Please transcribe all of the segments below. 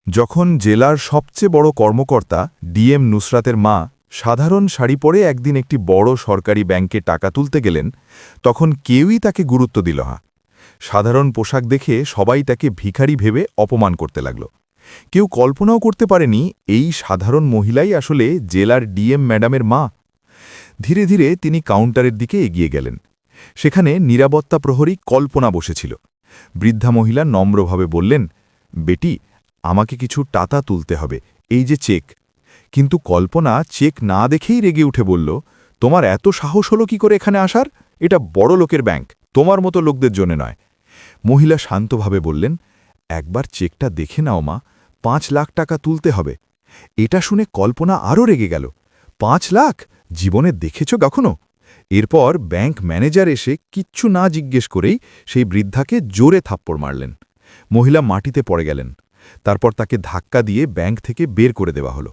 যখন জেলার সবচেয়ে বড় কর্মকর্তা ডিএম নুসরাতের মা সাধারণ শাড়ি পরে একদিন একটি বড় সরকারি ব্যাংকে টাকা তুলতে গেলেন, তখন কেউই তাকে গুরুত্ব দিল না। সাধারণ পোশাক দেখে সবাই তাকে ভিখারি ভেবে অপমান করতে লাগল। কেউ কল্পনাও করতে পারেনি এই সাধারণ মহিলাই আসলে জেলার ডিএম ম্যাডামের মা। ধীরে ধীরে তিনি কাউন্টারের দিকে এগিয়ে গেলেন। সেখানে নিরাপত্তা প্রহরী কল্পনা বসেছিল। বৃদ্ধা মহিলা নম্রভাবে বললেন, বেটি, আমাকে কিছু টাকা তুলতে হবে, এই যে চেক। কিন্তু কল্পনা চেক না দেখেই রেগে উঠে বলল, তোমার এত সাহস হলো কি করে এখানে আসার? এটা বড় লোকের ব্যাংক, তোমার মতো লোকদের জন্য নয়। মহিলা শান্তভাবে বললেন, একবার চেকটা দেখে নাও মা, 5 লাখ টাকা তুলতে হবে। এটা শুনে কল্পনা আরও রেগে গেল। 5 লাখ? জীবনে দেখেছ কখনো? এরপর ব্যাংক ম্যানেজার এসে কিচ্ছু না জিজ্ঞেস করেই সেই বৃদ্ধাকে জোরে থাপ্পড় মারলেন। মহিলা মাটিতে পড়ে গেলেন। তারপর তাকে ধাক্কা দিয়ে ব্যাংক থেকে বের করে দেওয়া হলো।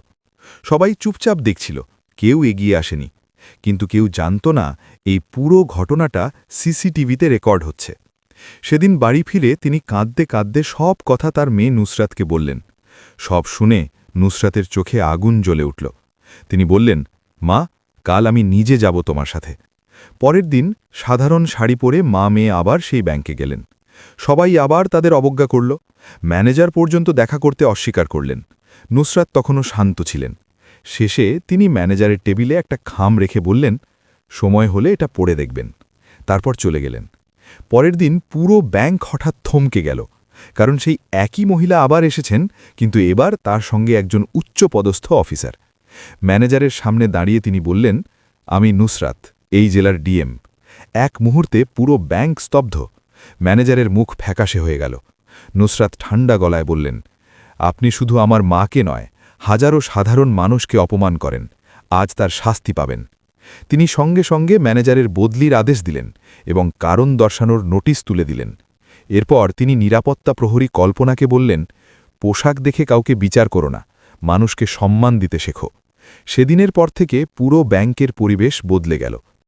সবাই চুপচাপ দেখছিল, কেউ এগিয়ে আসেনি। কিন্তু কেউ জানত না এই পুরো ঘটনাটা সিসিটিভিতে রেকর্ড হচ্ছে। সেদিন বাড়ি ফিরে তিনি কাঁদতে কাঁদতে সব কথা তার মেয়ে নুসরাতকে বললেন। সব শুনে নুসরাতের চোখে আগুন জ্বলে উঠল। তিনি বললেন, মা, কাল আমি নিজে যাব তোমার সাথে। পরের দিন সাধারণ শাড়ি পরে মা মেয়ে আবার সেই ব্যাংকে গেলেন। সবাই আবার তাদের অবজ্ঞা করল। ম্যানেজার পর্যন্ত দেখা করতে অস্বীকার করলেন। নুসরাত তখনও শান্ত ছিলেন। শেষে তিনি ম্যানেজারের টেবিলে একটা খাম রেখে বললেন, সময় হলে এটা পড়ে দেখবেন। তারপর চলে গেলেন। পরের দিন পুরো ব্যাংক হঠাৎ থমকে গেল, কারণ সেই একই মহিলা আবার এসেছেন, কিন্তু এবার তার সঙ্গে একজন উচ্চপদস্থ অফিসার। ম্যানেজারের সামনে দাঁড়িয়ে তিনি বললেন, আমি নুসরাত, এই জেলার ডিএম। এক মুহূর্তে পুরো ব্যাংক স্তব্ধ। ম্যানেজারের মুখ ফ্যাকাশে হয়ে গেল। নুসরাত ঠান্ডা গলায় বললেন, আপনি শুধু আমার মাকে নয়, হাজারো সাধারণ মানুষকে অপমান করেন। আজ তার শাস্তি পাবেন। তিনি সঙ্গে সঙ্গে ম্যানেজারের বদলির আদেশ দিলেন এবং কারণ দর্শানোর নোটিশ তুলে দিলেন। এরপর তিনি নিরাপত্তা প্রহরী কল্পনাকে বললেন, পোশাক দেখে কাউকে বিচার করো না, মানুষকে সম্মান দিতে শেখো। সেদিনের পর থেকে পুরো ব্যাংকের পরিবেশ বদলে গেল।